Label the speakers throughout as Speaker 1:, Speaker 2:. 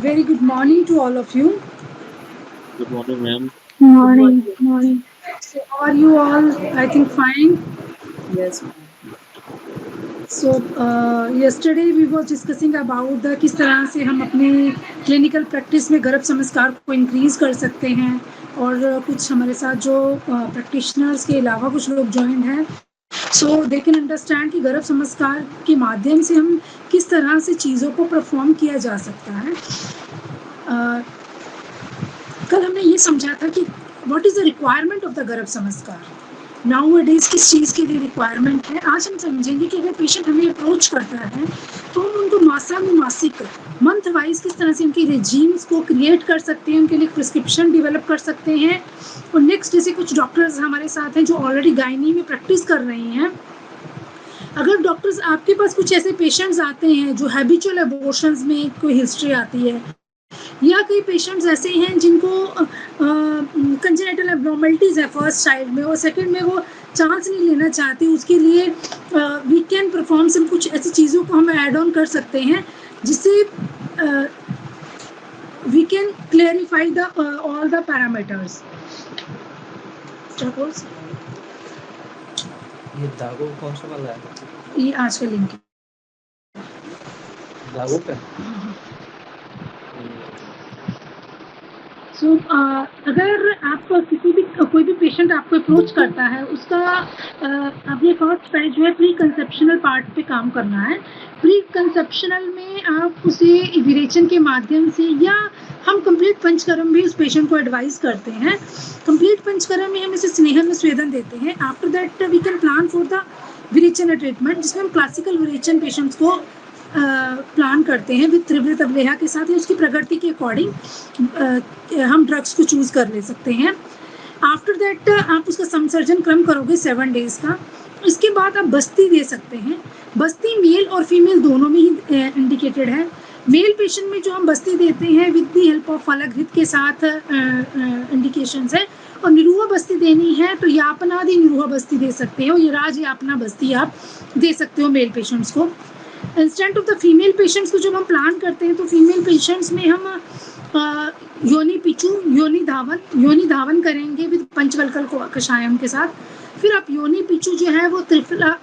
Speaker 1: Very good morning to all of you.
Speaker 2: Good morning, ma'am.
Speaker 3: Morning, morning.
Speaker 1: So, how are you all? I think fine.
Speaker 3: Yes, ma'am.
Speaker 1: So, yesterday we were discussing about the किस तरह से हम अपने clinical practice में गर्भ संस्कार को increase कर सकते हैं और कुछ हमारे साथ जो प्रैक्टिशनर्स के अलावा कुछ लोग ज्वाइन हैं सो दे कैन अंडरस्टैंड कि गर्भ संस्कार के माध्यम से हम किस तरह से चीज़ों को परफॉर्म किया जा सकता है कल हमने ये समझा था कि what is the requirement of the गर्भ संस्कार नाउ डेज किस चीज़ के लिए रिक्वायरमेंट है आज हम समझेंगे कि अगर पेशेंट हमें अप्रोच करता है तो हम उनको मासिक मंथ वाइज किस तरह से उनकी रेजीम्स को क्रिएट कर सकते हैं उनके लिए प्रिस्क्रिप्शन डेवलप कर सकते हैं और नेक्स्ट जैसे कुछ डॉक्टर्स हमारे साथ हैं जो ऑलरेडी गायनी में प्रैक्टिस कर रहे हैं अगर डॉक्टर्स आपके पास कुछ ऐसे पेशेंट्स आते हैं जो हैबिचुअल अबॉर्शंस में कोई हिस्ट्री आती है या कई पेशेंट्स ऐसे हैं जिनको कंजेनिटल एब्नॉर्मलिटीज है फर्स्ट चाइल्ड में और सेकंड में वो चांस नहीं लेना चाहती उसके लिए वी कैन परफॉर्म सम कुछ ऐसी चीज़ों को हम ऐड ऑन कर सकते हैं जिससे we can clarify the all the parameters
Speaker 4: ये दागो कौन सा वाला है?
Speaker 1: ये आज का लिंक
Speaker 4: दागो पे
Speaker 1: सो अगर आप किसी भी कोई भी पेशेंट आपको अप्रोच करता है उसका आपने फर्स्ट पेज जो है प्री कंसेप्शनल पार्ट पे काम करना है प्री कंसेप्शनल में आप उसे विरेचन के माध्यम से या हम कंप्लीट पंचकर्म भी उस पेशेंट को एडवाइस करते हैं कंप्लीट पंचकर्म में हम इसे स्नेहन स्वेदन देते हैं after that we can plan for the विरेचन ट्रीटमेंट जिसमें हम क्लासिकल विरेचन पेशेंट्स को प्लान करते हैं विद त्रिवृत अवलेहा के साथ या उसकी प्रकृति के अकॉर्डिंग हम ड्रग्स को चूज कर ले सकते हैं आफ्टर दैट आप उसका संसर्जन क्रम करोगे 7 डेज का इसके बाद आप बस्ती दे सकते हैं बस्ती मेल और फीमेल दोनों में ही इंडिकेटेड है मेल पेशेंट में जो हम बस्ती देते हैं विद द हेल्प ऑफ फलघृत के साथ इंडिकेशंस है और निरूह बस्ती देनी है तो यापनादि निरूह बस्ती दे सकते हो ये राज यापना बस्ती आप दे सकते हो मेल पेशेंट्स को instant of the female patients को जब हम प्लान करते हैं तो फीमेल पेशेंट्स में हम योनि पिचू योनि धावन करेंगे विद पंचवल्कल कषायम के साथ फिर आप योनि पिचू जो है वो triphala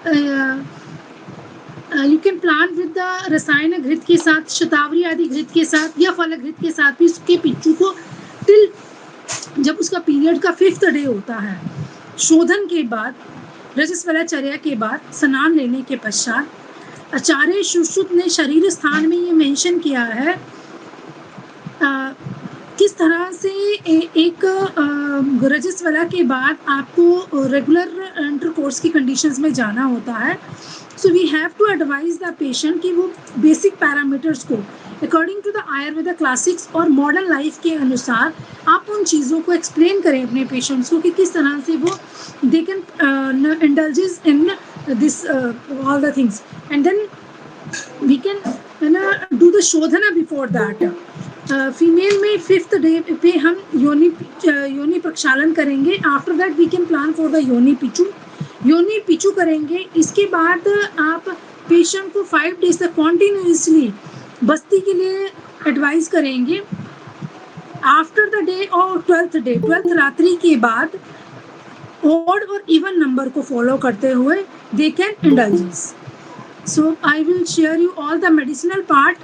Speaker 1: you can plan with the रसायन घृत के साथ शतावरी आदि घृत के साथ या फल घृत के साथ भी उसके पिचू को टिल जब उसका पीरियड का 5th डे होता है शोधन के बाद रजस्वलाचर्या के बाद स्नान लेने के पश्चात आचार्य सुश्रुत ने शरीर स्थान में ये मेंशन किया है किस तरह से एक रजस्वला के बाद आपको रेगुलर इंटरकोर्स की कंडीशंस में जाना होता है so we have to advise the patient कि वो बेसिक पैरामीटर्स को according to the Ayurveda classics और मॉडर्न लाइफ के अनुसार आप उन चीज़ों को एक्सप्लेन करें अपने पेशेंट्स को कि किस तरह से वो they can indulges in this all the things and then we can do the shodhana before that female में 5th डे पे हम योनि प्रक्षालन करेंगे after that we can plan for the yoni pichu करेंगे इसके बाद आप पेशेंट को 5 डेज तक कॉन्टिन्यूसली बस्ती के लिए एडवाइस करेंगे आफ्टर द डे और 12th रात्रि के बाद ऑड और इवन नंबर को फॉलो करते हुए दे can indulges so I will share you all the medicinal part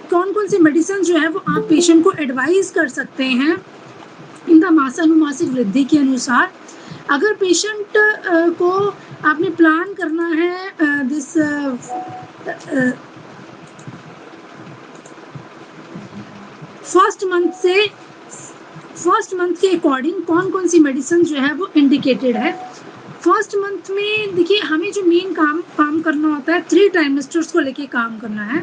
Speaker 1: कौन कौन से मेडिसिन जो है वो आप पेशेंट को एडवाइस कर सकते हैं इन द मासानुमासिक वृद्धि के अनुसार अगर पेशेंट को आपने प्लान करना है दिस फर्स्ट मंथ के अकॉर्डिंग कौन कौन सी मेडिसिन जो है वो इंडिकेटेड है फर्स्ट मंथ में देखिए हमें जो मेन काम करना होता है 3 ट्राइमेस्टर्स को लेके काम करना है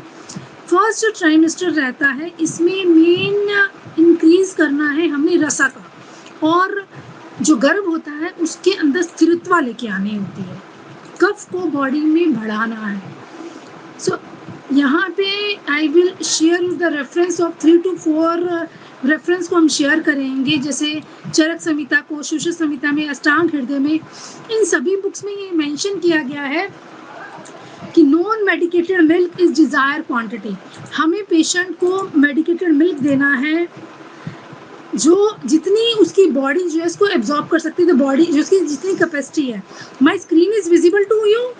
Speaker 1: फर्स्ट जो ट्राइमेस्टर रहता है इसमें मेन इंक्रीज करना है हमें रसा का और जो गर्भ होता है उसके अंदर स्थिरत्व लेके आनी होती है कफ को बॉडी में बढ़ाना है सो यहाँ पे I will share the reference of 3 to 4 reference को हम शेयर करेंगे जैसे चरक संहिता को सुश्रुत संहिता में अष्टांग हृदय में इन सभी बुक्स में ये मेंशन किया गया है कि non medicated milk is desire quantity, हमें पेशेंट को मेडिकेटेड मिल्क देना है जो जितनी उसकी बॉडी जो है इसको एब्जॉर्ब कर सकती है, तो बॉडी जो उसकी जितनी कैपेसिटी है. My screen is visible to you?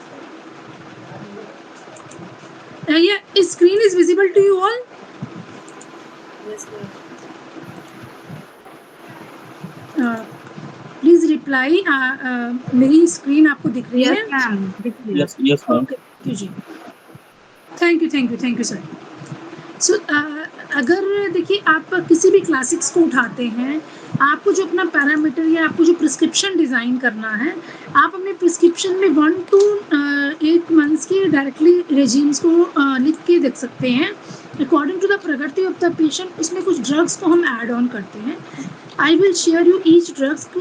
Speaker 1: Yeah, screen is visible to you all?
Speaker 3: Yes, ma'am.
Speaker 1: Please reply. मेरी स्क्रीन आपको दिख रही है?
Speaker 3: Yes, ma'am. दिख रही है.
Speaker 2: Yes, ma'am.
Speaker 1: ओके जी, थैंक यू सर. सो अगर देखिए आप किसी भी क्लासिक्स को उठाते हैं, आपको जो अपना पैरामीटर या आपको जो प्रिस्क्रिप्शन डिज़ाइन करना है, आप अपने प्रिस्क्रिप्शन में 1 to 8 मंथ्स के डायरेक्टली रेजीम्स को लिख के देख सकते हैं. अकॉर्डिंग टू द प्रकृति ऑफ द पेशेंट, उसमें कुछ ड्रग्स को हम ऐड ऑन करते हैं. I will share you each drugs को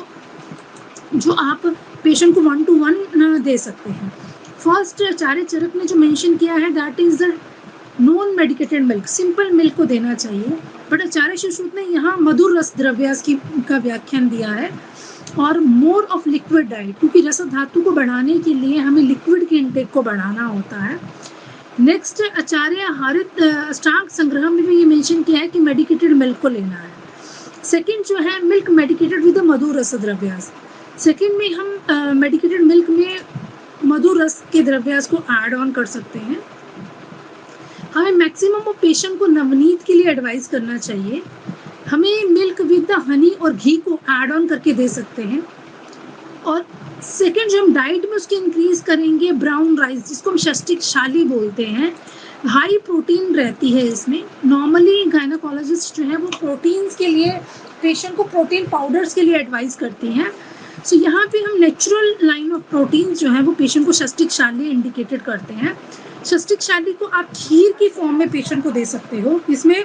Speaker 1: जो आप पेशेंट को 1 to 1 दे सकते हैं. फर्स्ट आचार्य चरक ने जो मेंशन किया है, that is the non medicated milk, simple milk को देना चाहिए. बट आचार्य सुश्रुत ने यहाँ मधुर रस द्रव्यास का व्याख्यान दिया है और मोर ऑफ लिक्विड डाइट, क्योंकि रस धातु को बढ़ाने के लिए हमें लिक्विड के इंटेक को बढ़ाना होता है. नेक्स्ट आचार्य हरित अष्टांग संग्रह में भी ये मेंशन किया है कि मेडिकेटेड मिल्क को लेना है. सेकेंड जो है मिल्क मेडिकेटेड विद मधुर रस द्रव्यास. सेकेंड में हम मेडिकेटेड मिल्क में मधुर रस के द्रव्यास को ऐड ऑन कर सकते हैं. हमें मैक्सिमम ऑफ पेशेंट को नवनीत के लिए एडवाइस करना चाहिए. हमें मिल्क विद द हनी और घी को ऐड ऑन करके दे सकते हैं. और सेकेंड जो हम डाइट में उसकी इंक्रीज करेंगे, ब्राउन राइस जिसको हम षष्टिक शाली बोलते हैं, हाई प्रोटीन रहती है इसमें. नॉर्मली गायनेकोलॉजिस्ट जो है वो प्रोटीन्स के लिए पेशेंट को प्रोटीन पाउडर्स के लिए एडवाइस करती हैं. सो यहाँ पे हम नेचुरल लाइन ऑफ प्रोटीन्स जो है वो पेशेंट को षष्टिक शाली इंडिकेटेड करते हैं. षष्टिक शाली को आप खीर की फॉर्म में पेशेंट को दे सकते हो. इसमें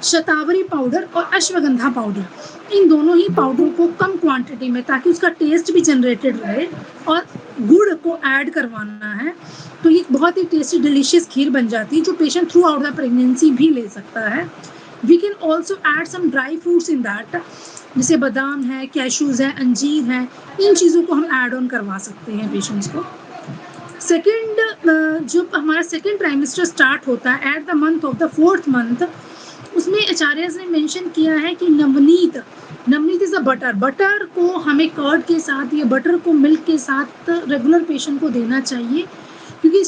Speaker 1: शतावरी पाउडर और अश्वगंधा पाउडर, इन दोनों ही पाउडर को कम क्वांटिटी में, ताकि उसका टेस्ट भी जनरेटेड रहे, और गुड़ को ऐड करवाना है, तो ये बहुत ही टेस्टी डिलीशियस खीर बन जाती है जो patient throughout the pregnancy भी ले सकता है. We can also add some dry fruits in that, जैसे बादाम है, कैशूज़ है, अंजीर है, इन चीज़ों को हम ऐड ऑन करवा सकते हैं पेशेंट्स को. सेकेंड जो हमारा सेकेंड ट्राइमेस्टर स्टार्ट होता है at the month of the 4th month, उसमें आचार्य ने मेंशन किया है कि नवनीत इज अ बटर को हमें कर्ड के साथ या बटर को मिल्क के साथ रेगुलर पेशेंट को देना चाहिए, क्योंकि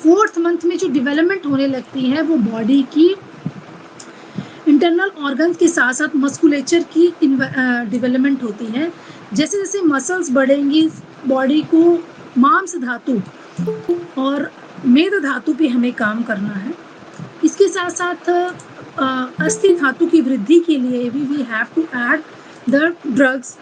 Speaker 1: 4th मंथ में जो डेवलपमेंट होने लगती है वो बॉडी की इंटरनल ऑर्गन्स के साथ साथ मस्कुलेचर की डेवलपमेंट होती है. जैसे जैसे मसल्स बढ़ेंगी, बॉडी को मांस धातु और मेद धातु पे हमें काम करना है. इसके साथ साथ अस्थि धातु की वृद्धि के लिए भी we have to add the drugs.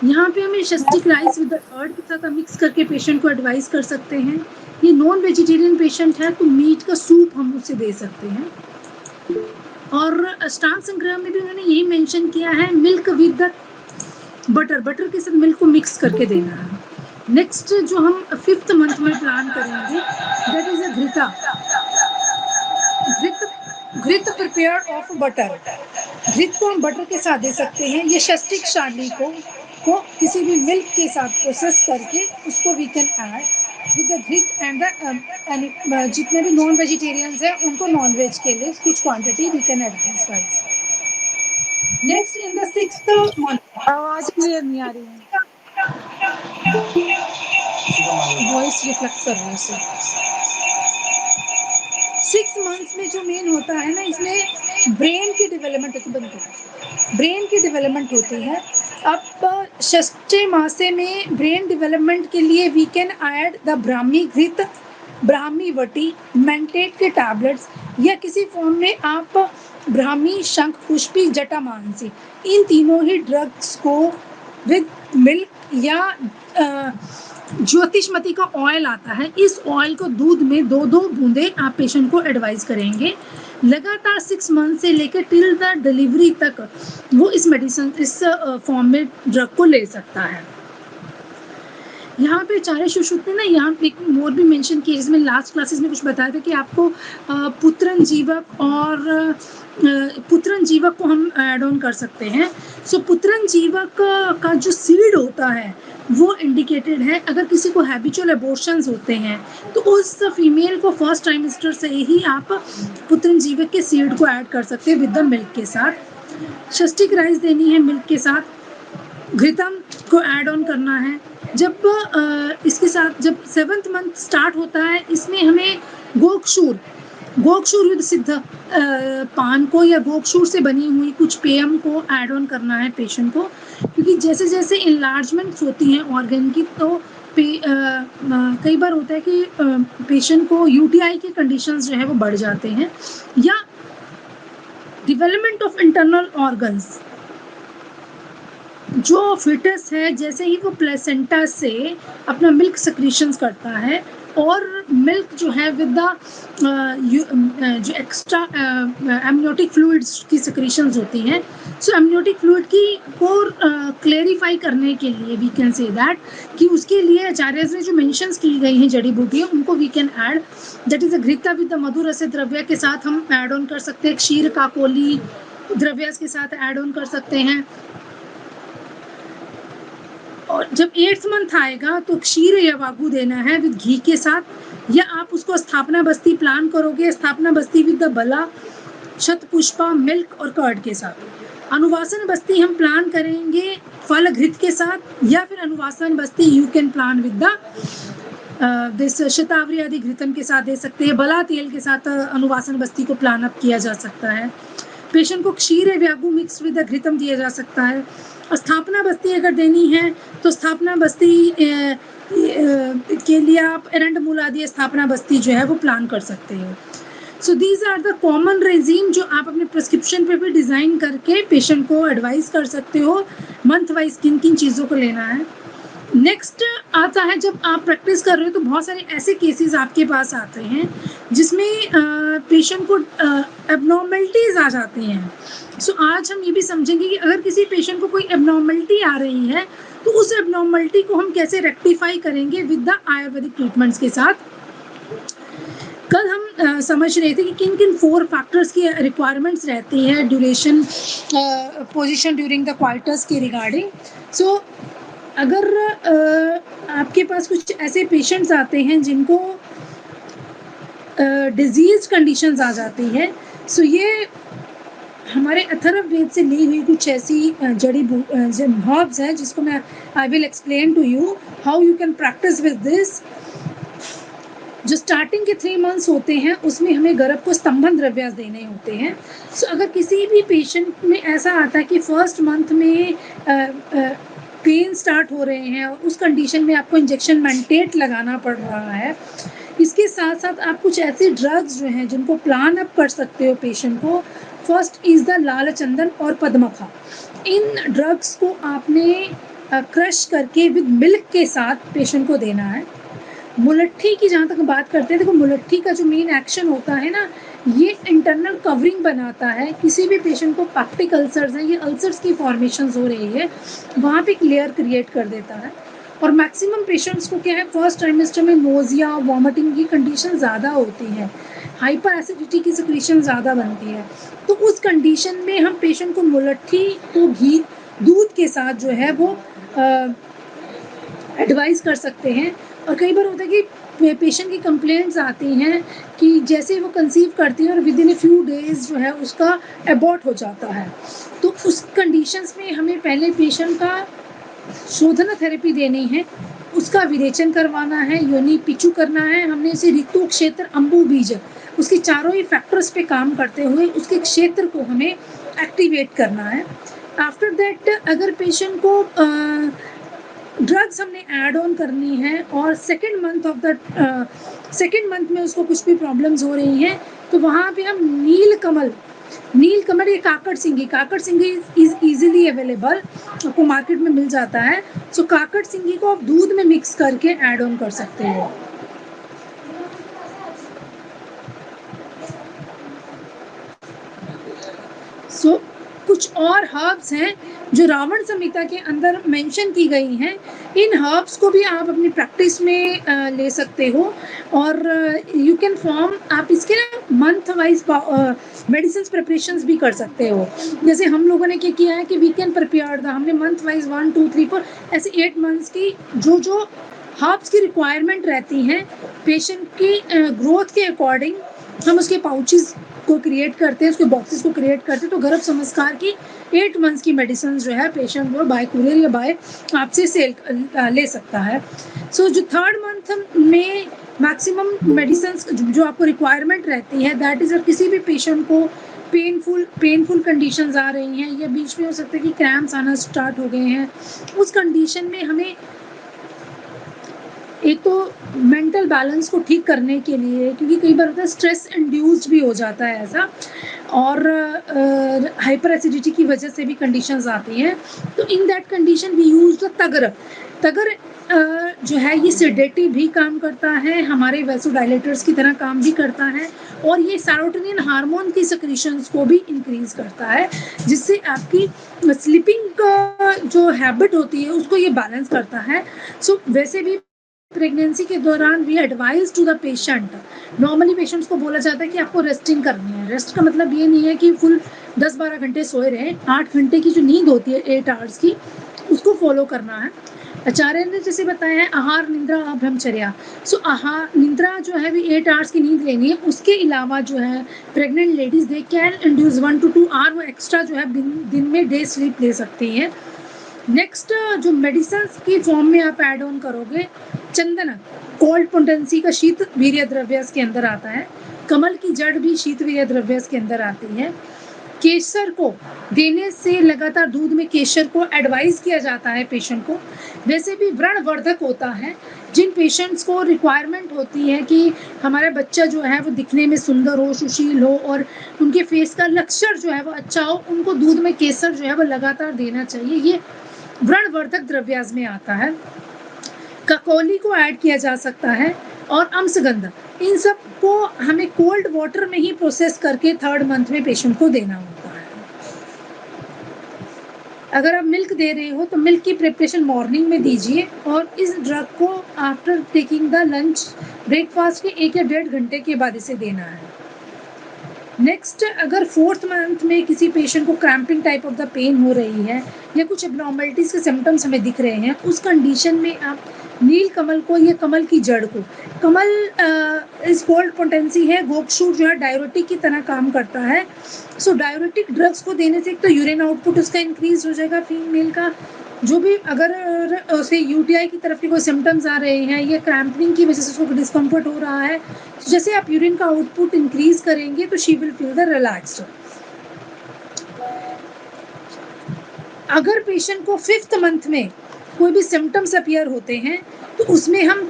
Speaker 1: यहाँ पे हमें षष्टिक राइस विद द कर्ड के साथ मिक्स करके पेशेंट को एडवाइस कर सकते हैं. ये नॉन वेजिटेरियन पेशेंट है तो मीट का सूप हम उसे दे सकते हैं. और अष्टांग संग्रह में भी उन्होंने यही मेंशन किया है, मिल्क विद द बटर के साथ मिल्क को मिक्स करके देना है. नेक्स्ट जो हम 5th मंथ में प्लान करेंगे, दैट इज अ घृता. घृत प्रिपेयर्ड ऑफ बटर. घृत को हम बटर के साथ दे सकते हैं. ये षष्टिक शाली को किसी भी मिल्क के साथ प्रोसेस करके उसको we can add with the ghrita and the जितने भी नॉन वेजिटेरियंस हैं उनको नॉन वेज के लिए कुछ quantity we can advice guys. Next in the 6th month,
Speaker 5: आवाज क्लियर नहीं आ रही है,
Speaker 1: वॉइस रिफ्लेक्ट कर रही है सर. 6 मंथ्स में जो मेन होता है ना, इसमें ब्रेन की डेवलपमेंट होती है. अब षष्ठे मासे में ब्रेन डेवलपमेंट के लिए we can add the Brahmi ghrita, Brahmi वटी, मेंटेट के टैबलेट्स, या किसी फॉर्म में आप ब्राह्मी, शंख पुष्पी, जटामांसी, इन तीनों ही ड्रग्स को विद मिल्क या ज्योतिषमती का ऑयल आता है, इस ऑयल को दूध में 2-2 बूंदे आप पेशेंट को एडवाइस करेंगे. लगातार 6 मंथ से लेकर टिल द डिलीवरी तक वो इस मेडिसिन इस फॉर्म में ड्रग को ले सकता है. यहाँ पे आचार्य सुश्रुत ने ना यहाँ पे एक मोर भी मेंशन किया, इसमें लास्ट क्लासेस में कुछ बताया था कि आपको पुत्रन जीवक और पुत्रन जीवक को हम ऐड ऑन कर सकते हैं। सो पुत्रन जीवक का जो सीड होता है वो इंडिकेटेड है। अगर किसी को हैबिचुअल एबॉर्शंस होते हैं तो उस फीमेल को फर्स्ट ट्राइमेस्टर से ही आप पुत्रन जीवक के सीड को ऐड कर सकते हैं विद द मिल्क के साथ। षष्टिक राइस देनी है मिल्क के साथ, घृतम को ऐड ऑन करना है। जब इसके साथ जब 7th मंथ स्टार्ट होता है, इसमें हमें गोक्षूर विद सिद्ध पान को या गोक्षूर से बनी हुई कुछ पेयम को ऐड ऑन करना है पेशेंट को, क्योंकि जैसे जैसे इनलार्जमेंट्स होती हैं ऑर्गन की तो कई बार होता है कि पेशेंट को यूटीआई के कंडीशंस जो है वो बढ़ जाते हैं, या डेवलपमेंट ऑफ इंटरनल ऑर्गन्स। जो फिटस है जैसे ही वो प्लेसेंटा से अपना मिल्क सेक्रीशंस करता है और मिल्क जो है विद द जो एक्स्ट्रा एमनियोटिक फ्लूइड्स की सेक्रीशंस होती हैं, सो एमनियोटिक फ्लूइड की को क्लेरिफाई करने के लिए वी कैन से दैट कि उसके लिए आचार्य ने जो मेंशंस की गई हैं जड़ी बूटियाँ उनको we can add, that is a घृता विद द मधुर रस द्रव्य के साथ हम ऐड ऑन कर सकते हैं, क्षीर काकोली द्रव्य के साथ ऐड ऑन कर सकते हैं। और जब 8th मंथ आएगा तो क्षीर या वागु देना है विद घी के साथ, या आप उसको स्थापना बस्ती प्लान करोगे, स्थापना बस्ती विद द बला शत पुष्पा मिल्क और कर्ड के साथ। अनुवासन बस्ती हम प्लान करेंगे फल घृत के साथ, या फिर अनुवासन बस्ती you can plan with the this शतावरी आदि घृतम के साथ दे सकते हैं। बला तेल के साथ अनुवासन बस्ती को प्लान अप किया जा सकता है। पेशेंट को क्षीर व्यागु मिक्स विद द घृतम दिया जा सकता है। स्थापना बस्ती अगर देनी है तो स्थापना बस्ती के लिए आप एरंड मूल आदि स्थापना बस्ती जो है वो प्लान कर सकते हो। So these are the common regime जो आप अपने प्रिस्क्रिप्शन पे भी डिज़ाइन करके पेशेंट को एडवाइस कर सकते हो मंथ वाइज किन किन चीज़ों को लेना है। नेक्स्ट आता है जब आप प्रैक्टिस कर रहे हो तो बहुत सारे ऐसे केसेस आपके पास आते हैं जिसमें पेशेंट को एबनॉर्मलिटीज़ आ जाती हैं। सो आज हम ये भी समझेंगे कि अगर किसी पेशेंट को कोई एबनॉर्मलिटी आ रही है तो उस एबनॉर्मलिटी को हम कैसे रेक्टिफाई करेंगे विद द आयुर्वेदिक ट्रीटमेंट्स के साथ। कल हम समझ रहे थे कि किन किन 4 फैक्टर्स की रिक्वायरमेंट्स रहती हैं duration position during the quarters के रिगार्डिंग। सो अगर आपके पास कुछ ऐसे पेशेंट्स आते हैं जिनको डिजीज कंडीशंस आ जाती हैं, सो ये हमारे अथर्व वेद से ली हुई कुछ ऐसी जड़ी हर्ब्स हैं जिसको मैं I will explain to you how you can practise with this. जो स्टार्टिंग के 3 मंथ्स होते हैं उसमें हमें गर्भ को स्तंभन द्रव्य देने होते हैं। सो अगर किसी भी पेशेंट में ऐसा आता है कि फर्स्ट मंथ में पेन स्टार्ट हो रहे हैं और उस कंडीशन में आपको इंजेक्शन मैंडेट लगाना पड़ रहा है, इसके साथ साथ आप कुछ ऐसे ड्रग्स जो हैं जिनको प्लान अप कर सकते हो पेशेंट को। फर्स्ट इज़ द लाल चंदन और पद्मखा। इन ड्रग्स को आपने क्रश करके विद मिल्क के साथ पेशेंट को देना है। मुलट्ठी की जहाँ तक बात करते हैं, देखो मुलट्ठी का जो मेन एक्शन होता है ना, ये इंटरनल कवरिंग बनाता है। किसी भी पेशेंट को पैक्टिक अल्सर्स हैं, ये अल्सर्स की फॉर्मेशंस हो रही है, वहाँ पे एक लेयर क्रिएट कर देता है। और मैक्सिमम पेशेंट्स को क्या है फर्स्ट ट्राइमेस्टर में नोजिया वॉमिटिंग की कंडीशन ज़्यादा होती है, हाइपर एसिडिटी की सिक्रीशन ज़्यादा बनती है। तो उस कंडीशन में हम पेशेंट को मुलट्ठी को घी दूध के साथ जो है वो एडवाइस कर सकते हैं। और कई बार होता है कि पेशेंट की कंप्लेंट्स आती हैं कि जैसे वो कंसीव करती है और with in a few days जो है उसका एबॉर्ट हो जाता है, तो उस कंडीशंस में हमें पहले पेशेंट का शोधना थेरेपी देनी है, उसका विरेचन करवाना है, योनि पिचू करना है। हमने इसे ऋतु क्षेत्र अम्बु बीज उसके चारों ही फैक्टर्स पे काम करते हुए उसके क्षेत्र को हमें एक्टिवेट करना है। आफ्टर दैट अगर पेशेंट को ड्रग्स हमने ऐड ऑन करनी है और सेकेंड मंथ में उसको कुछ भी प्रॉब्लम्स हो रही हैं तो वहाँ पे हम नीलकमल ये काकड़ सिंगी इज इजीली अवेलेबल, आपको मार्केट में मिल जाता है। सो काकड़ सिंगी को आप दूध में मिक्स करके ऐड ऑन कर सकते हो। सो कुछ कुछ और हर्ब्स हैं जो रावण संहिता के अंदर मेंशन की गई हैं। इन हर्ब्स को भी आप अपनी प्रैक्टिस में ले सकते हो और यू कैन फॉर्म, आप इसके ना मंथ वाइज मेडिसिन प्रिपरेशंस भी कर सकते हो। जैसे हम लोगों ने क्या किया है कि वीकेंड प्रिपेयर था, हमने मंथ वाइज 1 2 3 4 ऐसे 8 मंथ्स की जो हर्ब्स की रिक्वायरमेंट रहती हैं पेशेंट की ग्रोथ के अकॉर्डिंग हम उसके पाउचेस को क्रिएट करते हैं, उसके बॉक्सेस को क्रिएट करते हैं। तो गर्भ संस्कार की 8 मंथ्स की मेडिसिन जो है पेशेंट वो बाय कुरियर या बाय आपसे सेल ले सकता है। सो जो 3rd मंथ में मैक्सिमम मेडिसिन जो आपको रिक्वायरमेंट रहती है, दैट इज किसी भी पेशेंट को पेनफुल कंडीशंस आ रही हैं या बीच में हो सकता है कि क्रैम्प्स आना स्टार्ट हो गए हैं, उस कंडीशन में हमें एक तो मेंटल बैलेंस को ठीक करने के लिए, क्योंकि कई बार होता है स्ट्रेस इंड्यूस्ड भी हो जाता है ऐसा, और हाइपर एसिडिटी की वजह से भी कंडीशंस आती हैं। तो in that condition we use the tagar जो है ये सेडेटिव भी काम करता है, हमारे वैसोडाइलेटर्स की तरह काम भी करता है, और ये सेरोटोनिन हार्मोन की सिक्रीशंस को भी इंक्रीज करता है, जिससे आपकी स्लीपिंग का जो हैबिट होती है उसको ये बैलेंस करता है। सो वैसे भी प्रेगनेंसी के दौरान we advise to the patient, normally patients को बोला जाता है कि आपको रेस्टिंग करनी है। रेस्ट का मतलब ये नहीं है कि फुल 10-12 घंटे सोए रहे, 8 घंटे की जो नींद होती है 8 आवर्स की, उसको फॉलो करना है। आचार्य ने जैसे बताया है आहार निद्रा ब्रह्मचर्या, सो आहार निद्रा जो है भी 8 आवर्स की नींद लेनी है। उसके अलावा जो है pregnant ladies they can induce 1 to 2 hour वो एक्स्ट्रा जो है दिन में डे स्लीप ले सकती हैं। नेक्स्ट जो मेडिसिन की फॉर्म में आप ऐड ऑन करोगे, चंदन कोल्ड पोटेंसी का शीत वीर्य द्रव्य के अंदर आता है, कमल की जड़ भी शीत वीर्य द्रव्य के अंदर आती है। केसर को देने से लगातार दूध में केसर को एडवाइस किया जाता है पेशेंट को। वैसे भी व्रणवर्धक होता है, जिन पेशेंट्स को रिक्वायरमेंट होती है कि हमारा बच्चा जो है वो दिखने में सुंदर हो, सुशील हो और उनके फेस का लक्षण जो है वो अच्छा हो, उनको दूध में केसर जो है वो लगातार देना चाहिए। ये व्रणवर्धक द्रव्याज में आता है। ककोली को ऐड किया जा सकता है और अमसगंध, इन सब को हमें कोल्ड वाटर में ही प्रोसेस करके 3rd मंथ में पेशेंट को देना होता है। अगर आप मिल्क दे रहे हो तो मिल्क की प्रिपरेशन मॉर्निंग में दीजिए और इस ड्रग को after taking the lunch breakfast के 1 या 1.5 घंटे के बाद इसे देना है। नेक्स्ट, अगर 4th मंथ में किसी पेशेंट को cramping type of the pain हो रही है या कुछ एब्नॉर्मलिटीज के सिम्टम्स हमें दिख रहे हैं, उस कंडीशन में आप नील कमल को या कमल की जड़ को, कमल इस कोल्ड पोटेंसी है, गोपशूट जो है डायरेटिक की तरह काम करता है। सो डायरेटिक ड्रग्स को देने से एक तो यूरिन आउटपुट उसका इंक्रीज हो जाएगा फीमेल का, जो भी अगर उसे यूटीआई की तरफ के कोई सिम्टम्स आ रहे हैं या क्रैम्पिंग की वजह से उसको डिस्कम्फर्ट हो रहा है, तो जैसे आप यूरिन का आउटपुट इंक्रीज करेंगे तो she will feel the relaxed. अगर पेशेंट को 5th मंथ में कोई भी सिम्टम्स अपीयर होते हैं तो उसमें हम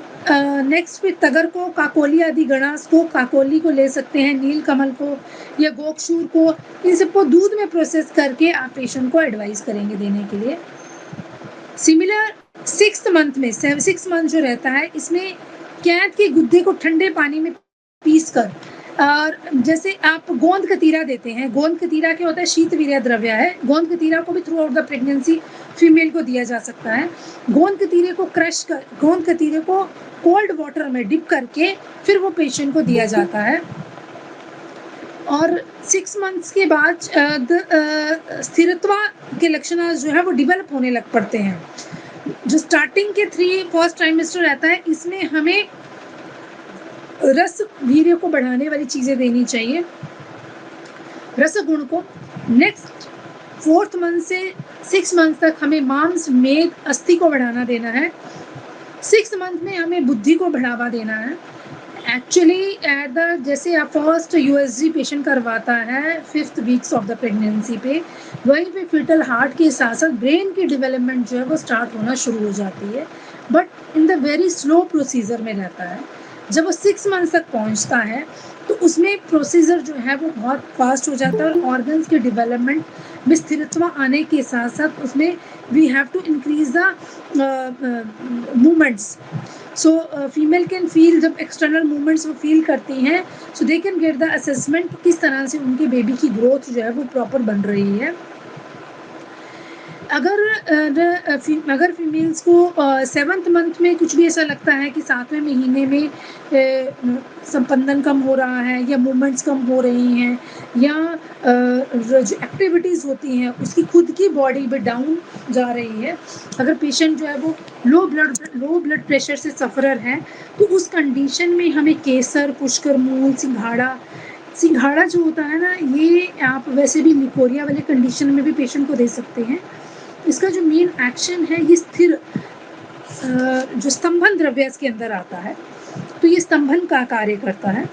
Speaker 1: नेक्स्ट पे तगर को, काकोली आदि गणास को, काकोली को ले सकते हैं, नील कमल को या गोक्षूर को, इन सबको दूध में प्रोसेस करके आप पेशेंट को एडवाइस करेंगे देने के लिए। सिमिलर 6th मंथ में 6 मंथ जो रहता है, इसमें कैद के गुद्दे को ठंडे पानी में पीस कर, और जैसे आप गोंद कतीरा देते हैं, गोंद कतीरा क्या होता है, शीत वीर्य द्रव्य है। गोंद कतीरा को भी through out the pregnancy female को दिया जा सकता है। गोंद कतीरे को क्रश कर, गोंद कतीरे को कोल्ड वाटर में डिप करके फिर वो पेशेंट को दिया जाता है। और 6 मंथ्स के बाद स्थिरत्व के लक्षण जो है वो डेवलप होने लग पड़ते हैं। जो स्टार्टिंग के 3 फर्स्ट ट्राइमेस्टर रहता है, इसमें हमें रस वीर्य को बढ़ाने वाली चीजें देनी चाहिए, रस गुण को। नेक्स्ट 4th मंथ से 6 मंथ तक हमें मांस, मेद, अस्थि को बढ़ाना देना है। 6th मंथ में हमें बुद्धि को बढ़ावा देना है। एक्चुअली एट द, जैसे आप फर्स्ट यूएसजी पेशेंट करवाता है 5th weeks of the pregnancy पे, वहीं पे फिटल हार्ट के साथ साथ ब्रेन की डेवलपमेंट जो है वो स्टार्ट होना शुरू हो जाती है, but in the very slow procedure में रहता है। जब वो 6 मंथ तक पहुंचता है तो उसमें प्रोसीजर जो है वो बहुत फास्ट हो जाता है और ऑर्गन्स के डेवलपमेंट में स्थिरत्व आने के साथ साथ उसमें we have to increase the movements. So female can feel, जब एक्सटर्नल मूवमेंट्स वो फील करती हैं, so they can get the assessment किस तरह से उनके बेबी की ग्रोथ जो है वो प्रॉपर बन रही है। अगर फीमेल्स को 7th मंथ में कुछ भी ऐसा लगता है कि 7वें महीने में संपंदन कम हो रहा है या मूवमेंट्स कम हो रही हैं या जो एक्टिविटीज़ होती हैं उसकी खुद की बॉडी में डाउन जा रही है, अगर पेशेंट जो है वो लो ब्लड प्रेशर से सफ़रर है, तो उस कंडीशन में हमें केसर, पुष्कर मूल, सिंघाड़ा जो होता है ना, ये आप वैसे भी लिकोरिया वाले कंडीशन में भी पेशेंट को दे सकते हैं। इसका जो मेन एक्शन है ये स्थिर जो स्तंभन द्रव्य इसके अंदर आता है, तो ये स्तंभन का कार्य करता है।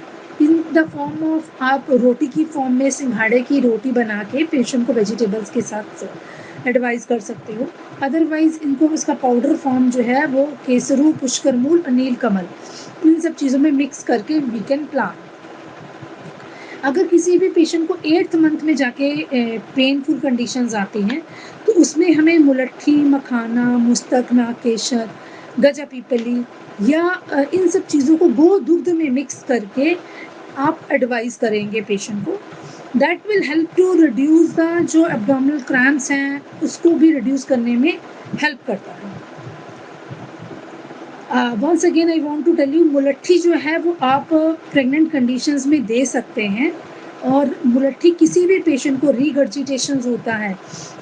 Speaker 1: इन द फॉर्म ऑफ आप रोटी की फॉर्म में सिंघाड़े की रोटी बना के पेशेंट को वेजिटेबल्स के साथ एडवाइस कर सकते हो। अदरवाइज इनको इसका पाउडर फॉर्म जो है वो केसरू, पुष्कर मूल और नीलकमल, इन सब चीज़ों में मिक्स करके वी कैन प्लान। अगर किसी भी पेशेंट को 8th मंथ में जाके पेनफुल कंडीशंस आती हैं, तो उसमें हमें मुलट्ठी, मखाना, मुस्तक, नागकेशर, गजा पीपली या इन सब चीज़ों को गोदुग्ध में मिक्स करके आप एडवाइस करेंगे पेशेंट को। That will help to reduce the जो एब्डोमिनल क्रैम्प्स हैं उसको भी रिड्यूस करने में हेल्प करता है। Once again I want to tell you, मुलट्ठी जो है वो आप प्रेग्नेंट कंडीशंस में दे सकते हैं, और मुलट्ठी किसी भी पेशेंट को रीगर्जिटेशंस होता है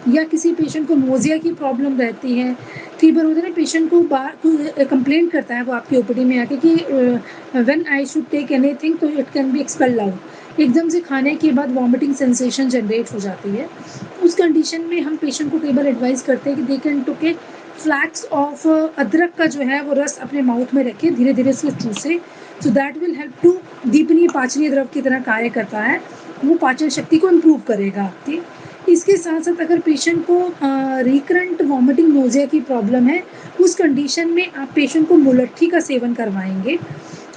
Speaker 1: या किसी पेशेंट को नोजिया की प्रॉब्लम रहती है, फीवर होता है ना, पेशेंट को कंप्लेंट करता है वो आपकी ओपीडी में आके कि when I should take anything तो it can be expelled out, एकदम से खाने के बाद वॉमिटिंग सेंसेशन जनरेट हो जाती है। उस कंडीशन में हम पेशेंट को कई बार एडवाइस करते हैं कि they can took a flax of अदरक का जो है वो रस अपने माउथ में रखे, धीरे धीरे उसको चूसे, so that will help to दीपनीय पाचनीय द्रव की तरह कार्य करता है, वो पाचन शक्ति को इम्प्रूव करेगा आपकी। इसके साथ साथ अगर पेशेंट को रिकरेंट वॉमिटिंग नोजिया की प्रॉब्लम है, उस कंडीशन में आप पेशेंट को मुलट्ठी का सेवन करवाएंगे।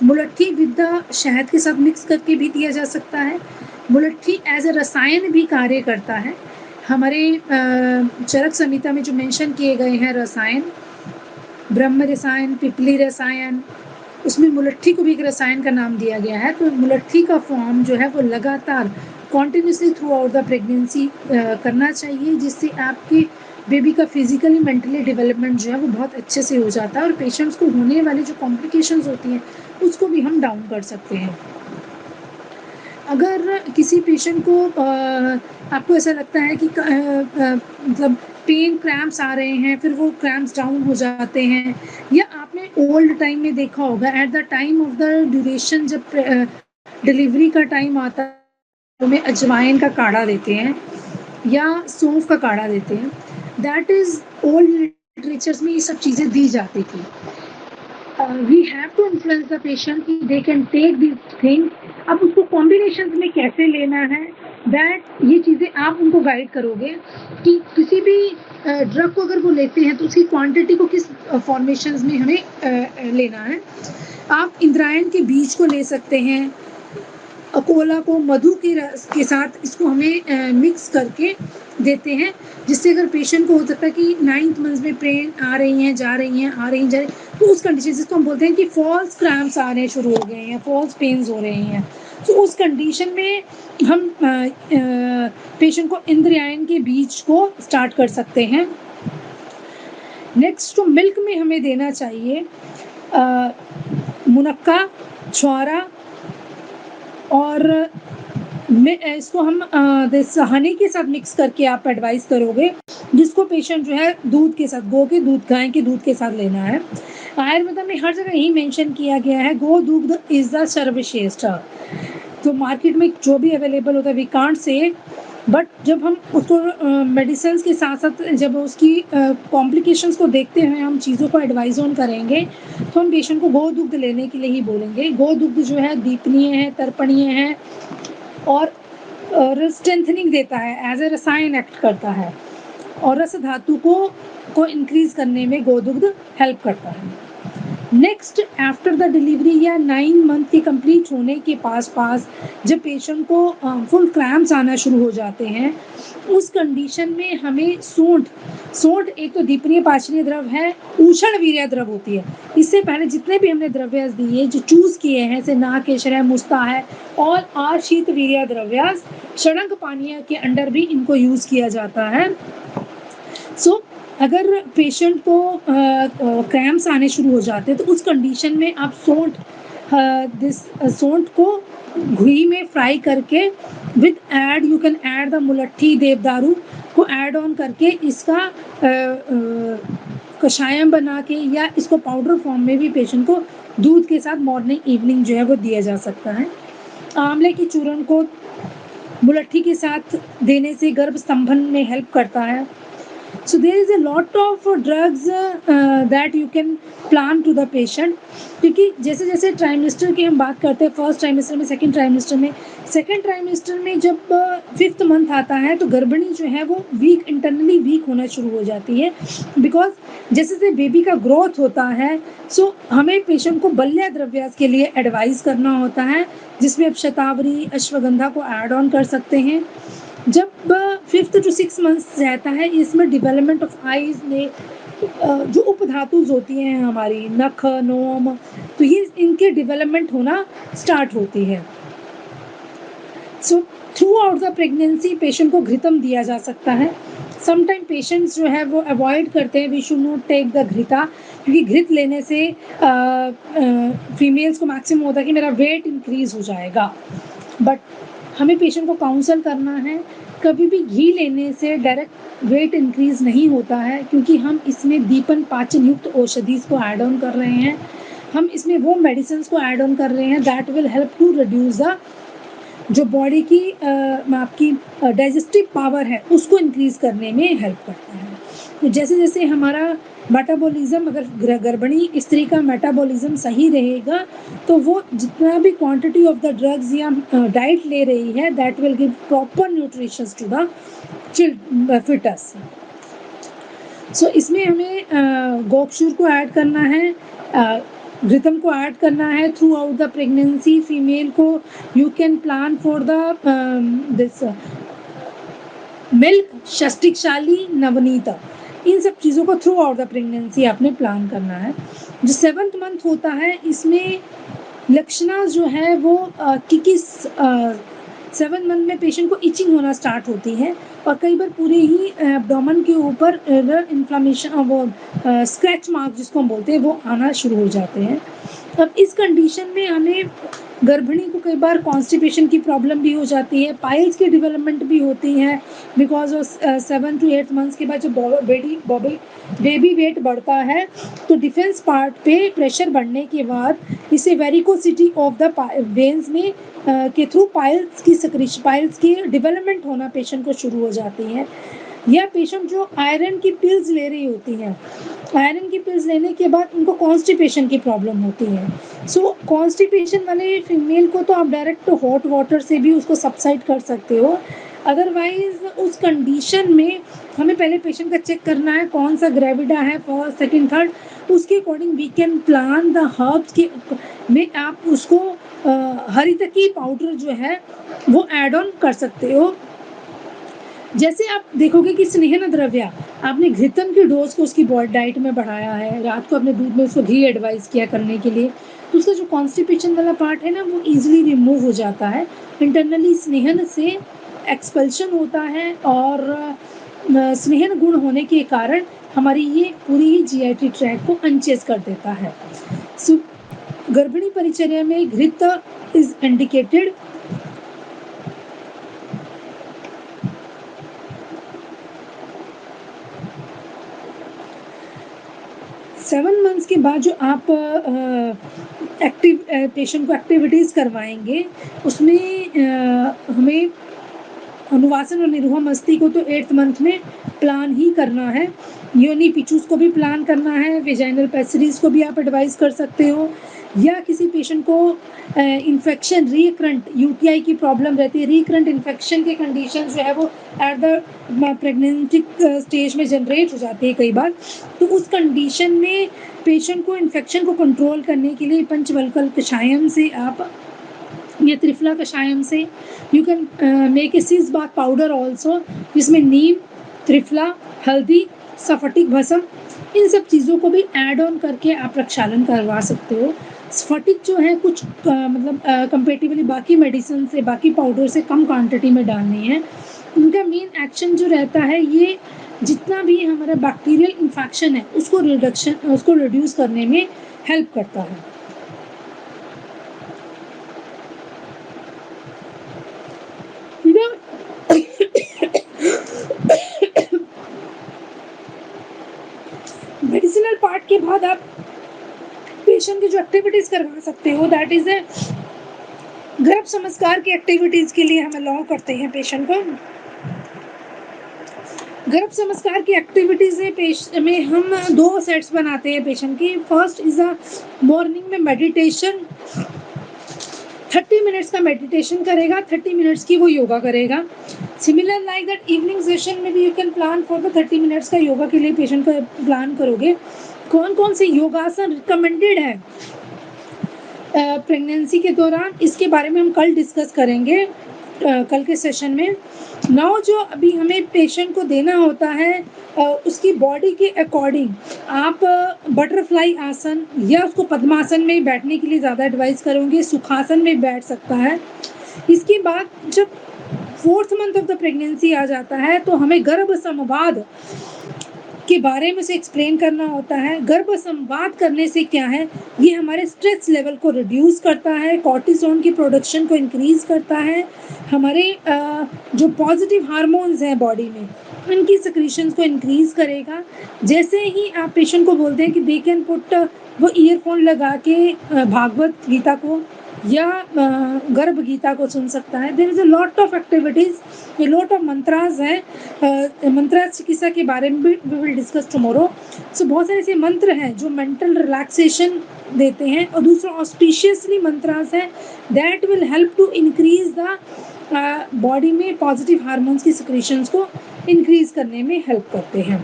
Speaker 1: मुलट्ठी विद द शहद के साथ मिक्स करके भी दिया जा सकता है। मुलट्ठी एज अ रसायन भी कार्य करता है। हमारे चरक संहिता में जो मेंशन किए गए हैं रसायन, ब्रह्म रसायन, पिपली रसायन, उसमें मुलट्ठी को भी एक रसायन का नाम दिया गया है। तो मुलट्ठी का फॉर्म जो है वो लगातार continuously through out the pregnancy करना चाहिए, जिससे आपके बेबी का फिजिकली मेंटली डेवलपमेंट जो है वो बहुत अच्छे से हो जाता है, और पेशेंट्स को होने वाली जो कॉम्प्लिकेशंस होती हैं उसको भी हम डाउन कर सकते हैं। अगर किसी पेशेंट को आपको ऐसा लगता है कि मतलब पेन क्रैम्प्स आ रहे हैं, फिर वो क्रैम्प्स डाउन हो जाते हैं, या आपने ओल्ड टाइम में देखा होगा at the time of the duration जब डिलीवरी का टाइम आता है तो में अजवाइन का काढ़ा देते हैं या सौंफ का काढ़ा देते हैं। दैट इज़ ओल्ड लिटरेचर्स में ये सब चीज़ें दी जाती थी। We have to influence the patient कि they can take this thing. अब उसको कॉम्बिनेशन में कैसे लेना है, दैट ये चीज़ें आप उनको गाइड करोगे कि किसी भी ड्रग को अगर वो लेते हैं तो उसकी क्वांटिटी को किस फॉर्मेशंस में हमें लेना है। आप इंद्रायण के बीज को ले सकते हैं, अकोला को मधु के रस के साथ इसको हमें मिक्स करके देते हैं, जिससे अगर पेशेंट को हो सकता है कि 9th मंथ में पेन आ रही हैं, जा रही हैं, आ रही हैं, जा रही हैं, तो उस कंडीशन जिसको हम बोलते हैं कि फॉल्स क्रैम्प्स आने शुरू हो गए हैं या फॉल्स पेन्स हो रही हैं, तो उस कंडीशन में हम पेशेंट को इंद्रायण के बीज को स्टार्ट कर सकते हैं। नेक्स्ट तो मिल्क में हमें देना चाहिए मुनक्का, छुआरा, और इसको हम हनी के साथ मिक्स करके आप एडवाइस करोगे, जिसको पेशेंट जो है दूध के साथ, गो के दूध, गाय के दूध के साथ लेना है। आयुर्वेद में हर जगह यही मेंशन किया गया है, गो दूध इज द सर्वश्रेष्ठ। तो मार्केट में जो भी अवेलेबल होता है वी कांट से, बट जब हम उसको मेडिसिन के साथ साथ जब उसकी कॉम्प्लिकेशंस को देखते हुए हम चीज़ों को एडवाइज ऑन करेंगे, तो हम पेशेंट को गोदुग्ध लेने के लिए ही बोलेंगे। गोदुग्ध जो है दीपनीय है, तर्पणीय है, और स्ट्रेंथनिंग देता है, एज ए रसायन एक्ट करता है, और रस धातु को इंक्रीज करने में गोदुग्ध हेल्प करता है। नेक्स्ट आफ्टर द डिलीवरी या 9 मंथ के कंप्लीट होने के पास जब पेशेंट को फुल क्रैम्प्स आना शुरू हो जाते हैं, उस कंडीशन में हमें सूंठ एक तो दीपनीय पाचनीय द्रव है, उषण वीर्य द्रव होती है। इससे पहले जितने भी हमने द्रव्यास दिए जो चूज किए हैं, जैसे नागकेशर है, मुस्ता है, और आर शीत वीर्य द्रव्यास षडंग पानीय के अंडर भी इनको यूज किया जाता है। सो अगर पेशेंट को क्रैम्प्स आने शुरू हो जाते हैं तो उस कंडीशन में आप सौंठ को घी में फ्राई करके with you can add the मुलट्ठी देवदारू को ऐड ऑन करके इसका कषायम बना के या इसको पाउडर फॉर्म में भी पेशेंट को दूध के साथ मॉर्निंग इवनिंग जो है वो दिया जा सकता है। आंवले की चूर्ण को मुलट्ठी के साथ देने से गर्भ स्तंभन में हेल्प करता है। So there is a lot of drugs that you can plan to the patient, क्योंकि जैसे जैसे ट्राइमेस्टर की हम बात करते हैं, फर्स्ट ट्राइमेस्टर में, सेकंड ट्राइमेस्टर में जब 5th मंथ आता है तो गर्भिणी जो है वो इंटरनली वीक होना शुरू हो जाती है, बिकॉज जैसे जैसे बेबी का ग्रोथ होता है सो हमें पेशेंट को बल्य द्रव्यास के लिए एडवाइस करना होता है, जिसमें आप शतावरी अश्वगंधा को ऐड ऑन कर सकते हैं। जब 5th to 6 मंथ्स रहता है इसमें डेवलपमेंट ऑफ आईज में जो उपधातुज होती हैं हमारी नख नोम, तो ये इनके डेवलपमेंट होना स्टार्ट होती है। So through out the pregnancy patient को घृतम दिया जा सकता है। समटाइम पेशेंट्स जो है वो अवॉइड करते हैं, we should not take the घृता, क्योंकि घृत लेने से फीमेल्स को मैक्सिमम होता है कि मेरा वेट इंक्रीज हो जाएगा, बट हमें पेशेंट को काउंसल करना है। कभी भी घी लेने से डायरेक्ट वेट इंक्रीज नहीं होता है, क्योंकि हम इसमें दीपन पाचन युक्त औषधि को ऐड ऑन कर रहे हैं, हम इसमें वो मेडिसिन को ऐड ऑन कर रहे हैं that will help to reduce the जो बॉडी की आपकी डाइजेस्टिव पावर है उसको इंक्रीज करने में हेल्प करता है। तो जैसे जैसे हमारा मेटाबॉलिज्म, अगर गर्भिणी स्त्री का मेटाबॉलिज्म सही रहेगा तो वो जितना भी क्वांटिटी ऑफ द ड्रग्स या डाइट ले रही है that will give proper nutritions to the foetus. So इसमें हमें गोक्षूर को ऐड करना है, घृतम को ऐड करना है throughout the pregnancy. Female को you can plan for the this milk, षष्टिकशाली, नवनीता, इन सब चीज़ों को थ्रू आउट द प्रेगनेंसी आपने प्लान करना है। जो 7th मंथ होता है इसमें लक्षण जो है वो किस 7th मंथ में पेशेंट को इचिंग होना स्टार्ट होती है और कई बार पूरे ही एब्डोमेन के ऊपर इन्फ्लामेशन और वो स्क्रैच मार्क जिसको हम बोलते हैं वो आना शुरू हो जाते हैं। अब इस कंडीशन में हमें गर्भिणी को कई बार कॉन्स्टिपेशन की प्रॉब्लम भी हो जाती है, पाइल्स की डेवलपमेंट भी होती है, बिकॉज ऑफ 7 to 8 मंथ्स के बाद जब बेबी वेट बढ़ता है तो डिफेंस पार्ट पे प्रेशर बढ़ने के बाद इसे वेरिकोसिटी ऑफ द वेन्स में के थ्रू पाइल्स की डेवलपमेंट होना पेशेंट को शुरू हो जाती है। या पेशेंट जो आयरन की पिल्स ले रही होती हैं, आयरन की पिल्स लेने के बाद उनको कॉन्स्टिपेशन की प्रॉब्लम होती है। सो कॉन्स्टिपेशन वाले फीमेल को तो आप डायरेक्ट हॉट वाटर से भी उसको सबसाइड कर सकते हो, अदरवाइज उस कंडीशन में हमें पहले पेशेंट का चेक करना है कौन सा ग्रेविडा है, फर्स्ट सेकंड थर्ड, उसके according we can plan the herbs के में आप उसको हरितकी पाउडर जो है वो ऐड ऑन कर सकते हो। जैसे आप देखोगे कि स्नेहन द्रव्य आपने घृतम की डोज को उसकी बॉडी डाइट में बढ़ाया है, रात को अपने दूध में उसको घी एडवाइस किया करने के लिए, तो उसका जो कॉन्स्टिपेशन वाला पार्ट है ना वो इजीली रिमूव हो जाता है। इंटरनली स्नेहन से एक्सपल्शन होता है और स्नेहन गुण होने के कारण हमारी ये पूरी ही जीआईटी ट्रैक को अनचेज कर देता है। सो गर्भिणी परिचर्या में घृत इज इंडिकेटेड। सेवन मंथ्स के बाद जो आप पेशेंट को एक्टिविटीज़ करवाएंगे उसमें हमें अनुवासन और निर्वाह मस्ती को तो 8th मंथ में प्लान ही करना है, योनि पिचूस को भी प्लान करना है, वेजाइनल पैसरीज को भी आप एडवाइस कर सकते हो, या किसी पेशेंट को इन्फेक्शन रिकरेंट यूटीआई की प्रॉब्लम रहती है, रिकरेंट इन्फेक्शन के कंडीशन जो है वो एट द प्रेगनेंसी स्टेज में जनरेट हो जाती है कई बार, तो उस कंडीशन में पेशेंट को इन्फेक्शन को कंट्रोल करने के लिए पंचवल्कल कषायम से आप या त्रिफला कषायम से यू कैन मेक ए सीज बाथ पाउडर ऑल्सो, जिसमें नीम, त्रिफला, हल्दी, स्फटिक भस्म, इन सब चीज़ों को भी ऐड ऑन करके आप प्रक्षालन करवा सकते हो। स्फटिक जो है कुछ मतलब कंपेरेटिवली बाकी मेडिसिन से, बाकी पाउडर से कम क्वांटिटी में डालनी है। इनका मेन एक्शन जो रहता है ये जितना भी हमारा बैक्टीरियल इन्फेक्शन है उसको रिड्यूस करने में हेल्प करता है। मेडिसिनल पार्ट के बाद आप पेशेंट की जो एक्टिविटीज करवा सकते हो, दैट इज गर्भ संस्कार की एक्टिविटीज के लिए हम अलाउ करते हैं पेशेंट को। गर्भ संस्कार की एक्टिविटीज में हम 2 सेट्स बनाते हैं पेशेंट की। फर्स्ट इज अ मॉर्निंग में मेडिटेशन, 30 मिनट्स का मेडिटेशन करेगा, 30 मिनट्स की वो योगा करेगा। Similar like that evening session में भी you can plan for the 30 minutes का योगा के लिए पेशेंट को प्लान करोगे। कौन कौन से योगासन रिकमेंडेड है प्रेगनेंसी के दौरान, इसके बारे में हम कल डिस्कस करेंगे कल के सेशन में। नाउ जो अभी हमें पेशेंट को देना होता है उसकी बॉडी के अकॉर्डिंग आप बटरफ्लाई आसन या उसको पद्मासन में बैठने के लिए ज़्यादा एडवाइस करूँगी, सुखासन में बैठ सकता है। इसके बाद जब 4th month of the pregnancy आ जाता है तो हमें गर्भ संवाद के बारे में से एक्सप्लेन करना होता है। गर्भ संवाद करने से क्या है, ये हमारे स्ट्रेस लेवल को रिड्यूस करता है, कॉर्टिसोन की प्रोडक्शन को इंक्रीज करता है, हमारे जो पॉजिटिव हार्मोन्स हैं बॉडी में उनकी सिक्रीशंस को इंक्रीज करेगा। जैसे ही आप पेशेंट को बोलते हैं कि दे कैन पुट, वो ईयरफोन लगा के भागवत गीता को या गर्भ गीता को सुन सकता है। There is a lot of activities, a lot of mantras हैं। मंत्रा चिकित्सा के बारे में भी we will discuss tomorrow. So बहुत सारे ऐसे मंत्र हैं जो मेंटल रिलैक्सेशन देते हैं, और दूसरा ऑस्पिशियसली मंत्रास है that will help to increase the body में पॉजिटिव हार्मोन्स की सिक्रीशंस को इंक्रीज करने में हेल्प करते हैं।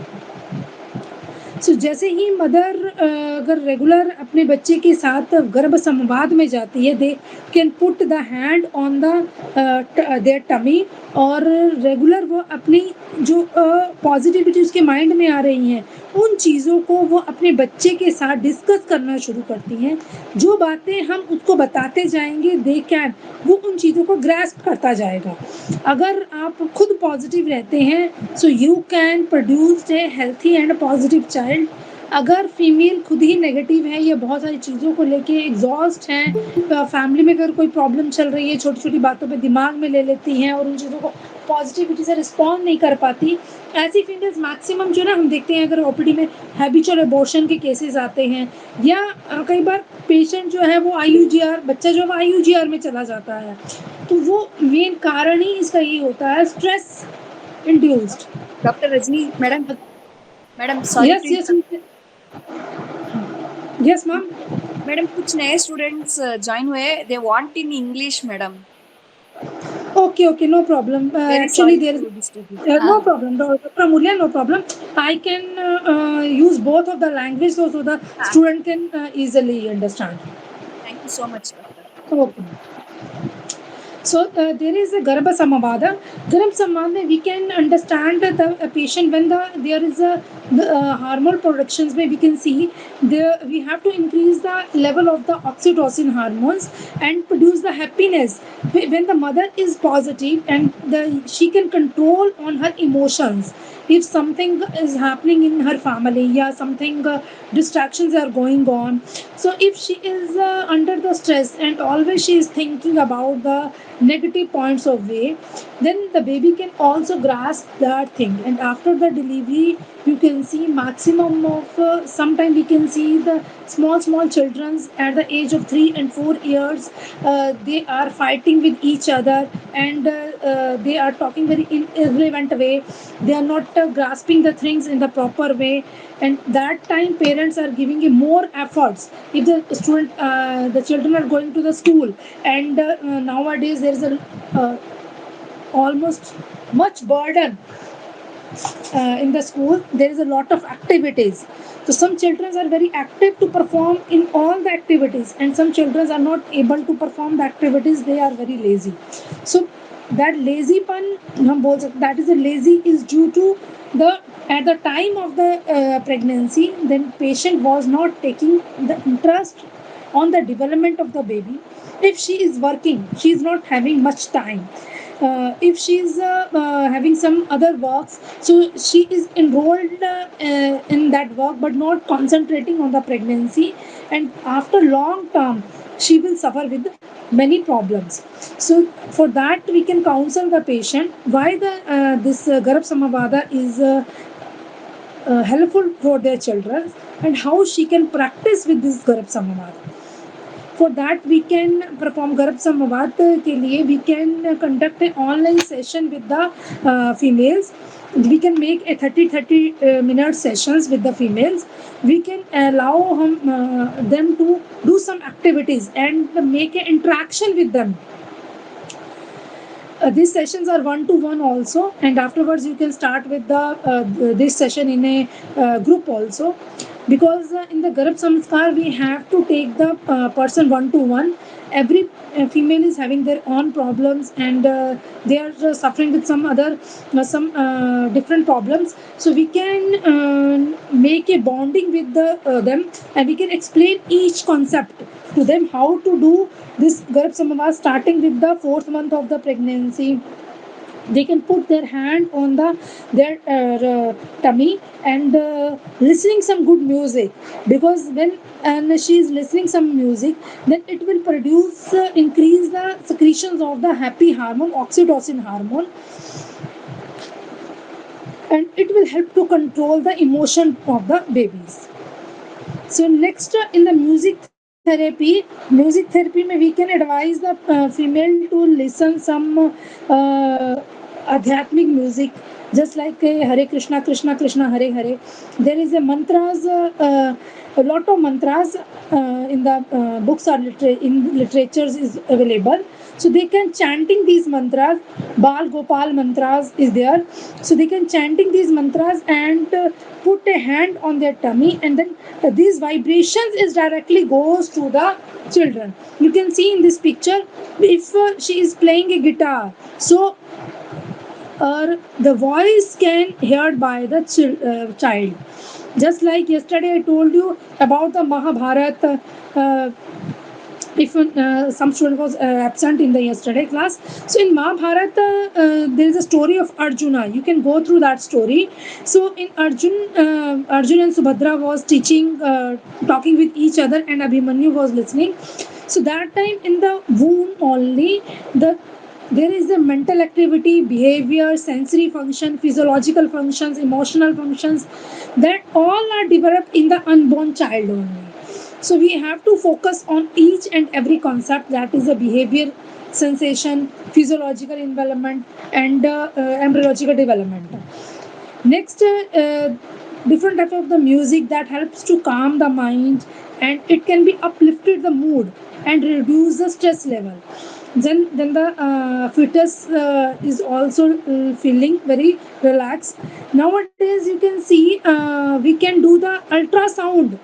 Speaker 1: सो जैसे ही मदर अगर रेगुलर अपने बच्चे के साथ गर्भ संवाद में जाती है, they can put the hand on the their tummy, और रेगुलर वो अपनी जो पॉजिटिविटी उसके माइंड में आ रही हैं उन चीज़ों को वो अपने बच्चे के साथ डिस्कस करना शुरू करती हैं। जो बातें हम उसको बताते जाएंगे दे कैन, वो उन चीज़ों को ग्रास्प करता जाएगा। अगर आप खुद पॉजिटिव रहते हैं so you can produce a healthy and positive child. अगर फीमेल खुद ही नेगेटिव है या बहुत सारी चीज़ों को लेके एग्जॉस्ट हैं, फैमिली में अगर कोई प्रॉब्लम चल रही है, छोटी छोटी बातों पे दिमाग में ले लेती हैं और उन चीज़ों को पॉजिटिविटी से रिस्पॉन्ड नहीं कर पाती, ऐसी फीमेल्स मैक्सिमम जो ना हम देखते हैं अगर ओपीडी में हैबिचुअल अबॉर्शन के केसेस आते हैं, या कई बार पेशेंट जो है वो आईयूजीआर, बच्चा जो है वो आईयूजीआर में चला जाता है, तो वो मेन कारण ही इसका ये होता है stress induced.
Speaker 3: Doctor Rajni madam sorry
Speaker 1: yes yes yes ma'am.
Speaker 3: Madam कुछ नए स्टूडेंट्स ज्वाइन हुए, they want in English madam.
Speaker 1: Okay, no problem. Actually, there is no problem. Dr. Amulya, no problem. I can use both of the language so the student can easily understand.
Speaker 3: Thank you so much, doctor.
Speaker 1: Okay. So there is a Garbha Samavada. Garbha Samavada, we can understand the patient when there is a hormone productions where we can see we have to increase the level of the oxytocin hormones and produce the happiness. When the mother is positive and she can control on her emotions. If something is happening in her family, yeah, something distractions are going on, so if she is under the stress and always she is thinking about the negative points of view, then the baby can also grasp that thing, and after the delivery you can see maximum of sometimes we can see the small children at the age of 3 and 4 years, they are fighting with each other, and they are talking very irrelevant way, they are not grasping the things in the proper way, and that time parents are giving more efforts. If the children are going to the school, and nowadays there is a almost much burden in the school, there is a lot of activities, so some children are very active to perform in all the activities, and some children are not able to perform the activities, they are very lazy. So that lazypun hum bol sakte, that is a lazy is due to the at the time of the pregnancy, then patient was not taking the interest on the development of the baby. If she is working, she is not having much time, if she's having some other works, so she is enrolled in that work but not concentrating on the pregnancy, and after long term she will suffer with many problems. So for that we can counsel the patient why the this Garab Samavada is helpful for their children, and how she can practice with this Garab Samavada. For that we can perform Garab Samavad के लिए we can conduct an online session with the females. We can make a 30 minute sessions with the females. We can allow them to do some activities and make an interaction with them. These sessions are one to one also, and afterwards you can start with this session in a group also, because in the Garab Samskar we have to take the person one to one. Every female is having their own problems, and they are suffering with some other some different problems. So we can make a bonding with them, and we can explain each concept to them how to do this Garab Samavad starting with the 4th month of the pregnancy. They can put their hand on their tummy and listening some good music, because when and she is listening some music, then it will produce increase the secretions of the happy hormone, oxytocin hormone, and it will help to control the emotion of the babies. So next in the music therapy में we can advise the female to listen some आध्यात्मिक music, just like Hare Krishna Krishna Krishna Hare Hare. There is a mantras, a lot of mantras in the books or in literatures is available. So they can chanting these mantras. Bal Gopal mantras is there. So they can chanting these mantras and put a hand on their tummy, and then these vibrations is directly goes to the children. You can see in this picture, if she is playing a guitar, so the voice can heard by the child. Just like yesterday I told you about the Mahabharata. If some student was absent in the yesterday class, so in Mahabharata there is a story of Arjuna. You can go through that story. So in Arjun and Subhadra was teaching, talking with each other, and Abhimanyu was listening. So that time in the womb only, there is a mental activity, behavior, sensory function, physiological functions, emotional functions, that all are developed in the unborn child only. So we have to focus on each and every concept, that is the behavior, sensation, physiological development, and embryological development. Next, different type of the music that helps to calm the mind, and it can be uplifted the mood and reduce the stress level. Then the fetus is also feeling very relaxed. Nowadays you can see we can do the ultrasound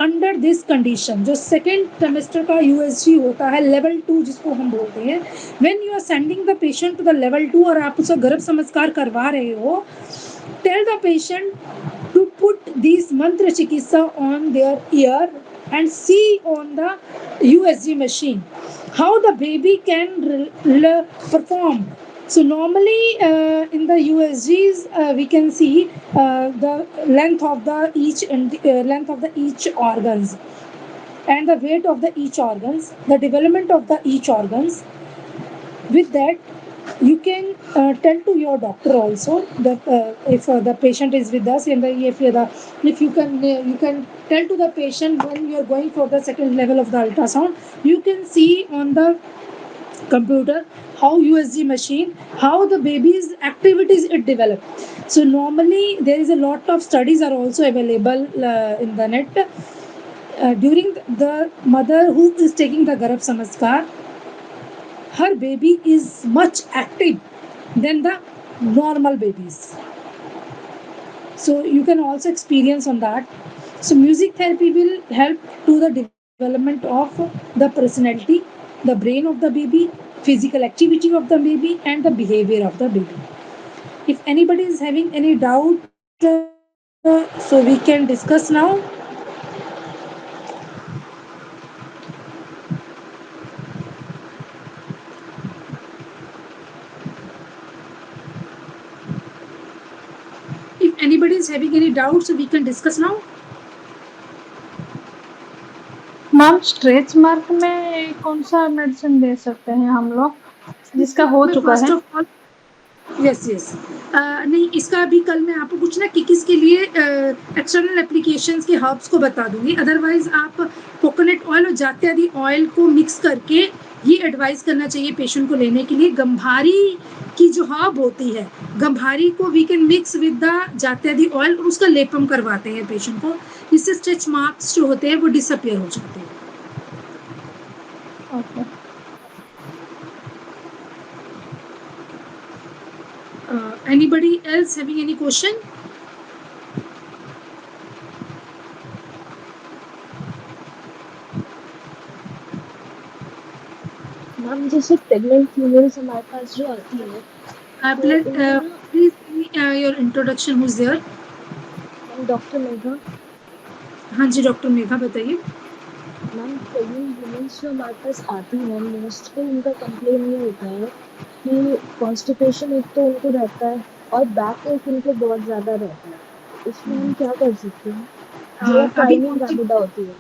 Speaker 1: under this condition. जो second semester का USG होता है, level 2 जिसको हम बोलते हैं, when you are sending the patient to the level 2 और आप उसका गर्भ संस्कार करवा रहे हो, tell the patient to put this मंत्र चिकित्सा on their ear and see on the USG machine how the baby can perform. So normally in the USGs we can see the length of the each organs and the weight of the each organs, the development of the each organs. With that you can tell to your doctor also that if the patient is with us, and if you can tell to the patient when you are going for the second level of the ultrasound, you can see on the computer how USG machine, how the baby's activities it develop. So normally there is a lot of studies are also available in the net. During the mother who is taking the Garab Samaskar, her baby is much active than the normal babies. So you can also experience on that. So music therapy will help to the development of the personality, the brain of the baby, physical activity of the baby, and the behavior of the baby. If anybody is having any doubt, so we can discuss now. anybody is having any doubts, so we can discuss now.
Speaker 5: Ma'am stretch mark में कौन सा medicine दे सकते हैं हम लोग जिसका हो चुका है?
Speaker 1: फर्स्ट ऑफ ऑल यस नहीं, इसका अभी कल मैं आपको कुछ ना किकिस के लिए एक्सटर्नल एप्लीकेशंस के हर्ब्स को बता दूंगी। अदरवाइज आप कोकोनट ऑयल और जात्यादि ऑयल को मिक्स करके ये एडवाइस करना चाहिए पेशेंट को लेने के लिए। गंभारी की जो हर्ब होती है, गंभारी को we can mix with the जात्यादि ऑयल और उसका लेपम करवाते हैं पेशेंट को। इससे स्ट्रेच मार्क्स जो होते हैं वो डिसअपियर हो जाते हैं।
Speaker 5: Okay.
Speaker 1: Anybody else having any question?
Speaker 6: Ma'am जैसे प्रेग्नेंट फीमेल्स हमारे पास जो आती है
Speaker 1: Please your introduction, who's there?
Speaker 6: Ma'am doctor Megha.
Speaker 1: हाँ जी डॉक्टर मेघा बताइए।
Speaker 6: मैम प्रेग्नेंट वुमेन्स जो हमारे पास आती हैं मोस्टली उनका कंप्लेन ये होता है कि कॉन्स्टिपेशन एक तो उनको रहता है और बैक एक उनको बहुत ज़्यादा रहता है, इसमें हम क्या कर सकते हैं? जो टाइमिंग ज़्यादा होती है।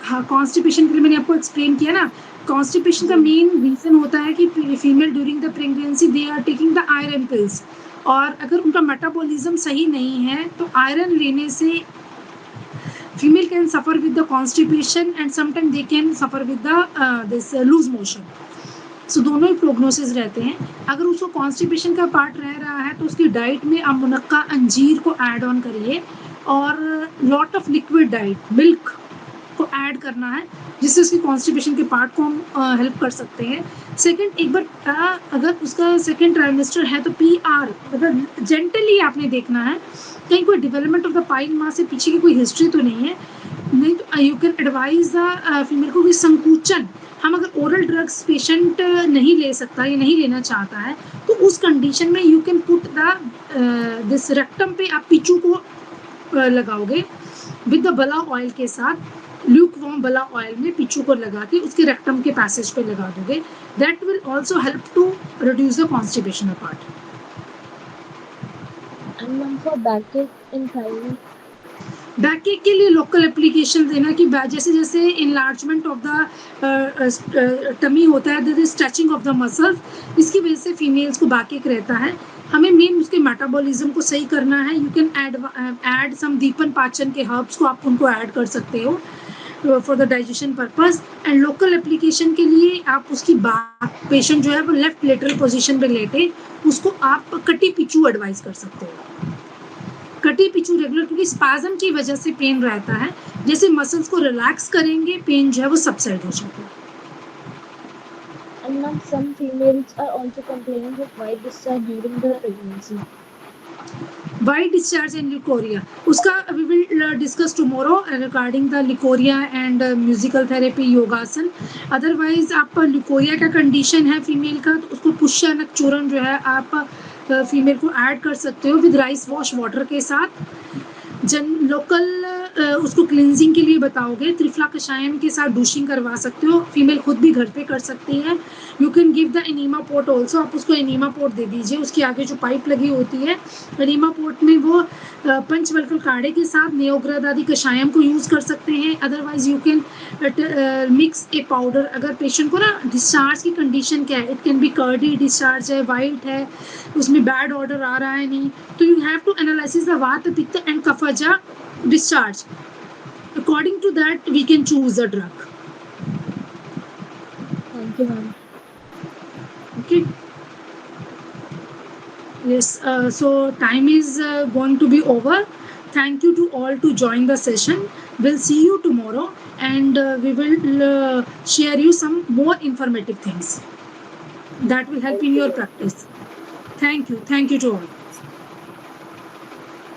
Speaker 1: हाँ, कॉन्स्टिपेशन के लिए मैंने आपको एक्सप्लेन किया ना। कॉन्स्टिपेशन का मेन रीजन होता है कि female during the pregnancy they are taking the iron pills, और अगर उनका मेटाबॉलिज्म सही नहीं है तो आयरन लेने से female can suffer with the constipation and sometime they can suffer with the this loose motion. So दोनों ही प्रोग्नोसिस रहते हैं। अगर उसको कॉन्स्टिपेशन का पार्ट रह रहा है तो उसकी डाइट में आप मुनक्का अंजीर को ऐड ऑन करिए और lot of liquid diet, milk को ऐड करना है, जिससे उसकी कॉन्स्टिपेशन के पार्ट को हम हेल्प कर सकते हैं। सेकंड, एक बार अगर उसका सेकंड ट्राइमेस्टर है तो PR अगर जेंटली आपने देखना है, कहीं कोई डेवलपमेंट ऑफ द पाइल मास से पीछे की कोई हिस्ट्री तो नहीं है, नहीं तो you can advise the female को कि संकुचन, हम अगर ओरल ड्रग्स पेशेंट नहीं ले सकता या नहीं लेना चाहता है तो उस कंडीशन में you can put the this rectum पे आप पिचू को लगाओगे विद द बला ऑयल के साथ, ल्यूक वार्म बला ऑयल में पिचू को लगा के उसके रेक्टम के पैसेज पे लगा दोगे। That will also help to reduce the constipation part.
Speaker 6: And ma'am for backache in thyroid,
Speaker 1: backache के लिए लोकल एप्लीकेशन देना कि जैसे जैसे इनलार्जमेंट ऑफ द टमी होता है, there is stretching of the muscles, इसकी वजह से फीमेल्स को बैकएक रहता है। हमें मेन उसके मेटाबॉलिज्म को सही करना है। यू कैन ऐड सम दीपन पाचन के हर्ब्स को आप उनको ऐड कर सकते हो for the digestion purpose. And local application के लिए आप उसकी बात, पेशेंट जो है वो लेफ्ट लेटरल पोजीशन पे लेटे, उसको आप कटी पिचू एडवाइस कर सकते हो। कटी पिचू रेगुलर, क्योंकि स्पाज्म की वजह से पेन रहता है, जैसे मसल्स को रिलैक्स करेंगे पेन जो है वो सबसाइड हो जाता है।
Speaker 6: and ma'am some females are also complaining of white discharge during the pregnancy.
Speaker 1: White discharge and leukorrhea, उसका we will discuss tomorrow regarding the leukorrhea and musical therapy, योगासन। अदरवाइज आप leukorrhea का कंडीशन है female का तो उसको पुष्यनक चूर्ण जो है आप फीमेल को ऐड कर सकते हो विद राइस वॉश वाटर के साथ। लोकल उसको क्लिनजिंग के लिए बताओगे, त्रिफला कषायम के साथ डूशिंग करवा सकते हो, फीमेल खुद भी घर पे कर सकती है। You can give the enema port also, आप उसको एनीमा पोर्ट दे दीजिए, उसके आगे जो पाइप लगी होती है एनीमा पोर्ट में वो पंचवल्कल काढ़े के साथ नियोग्रद आदि कषायम को यूज़ कर सकते हैं। Otherwise you can mix a powder. अगर पेशेंट को ना डिस्चार्ज की कंडीशन क्या है, it can be curdy discharge है, वाइट है, उसमें बैड ऑर्डर आ रहा है नहीं, तो you have to analysis the vata pitta and kaphaja discharge. According to that we can choose a drug.
Speaker 6: Thank you ma'am.
Speaker 1: Okay, yes, so time is going to be over. Thank you to all to join the session. We'll see you tomorrow and we will share you some more informative things that will help in your practice. Thank you to all.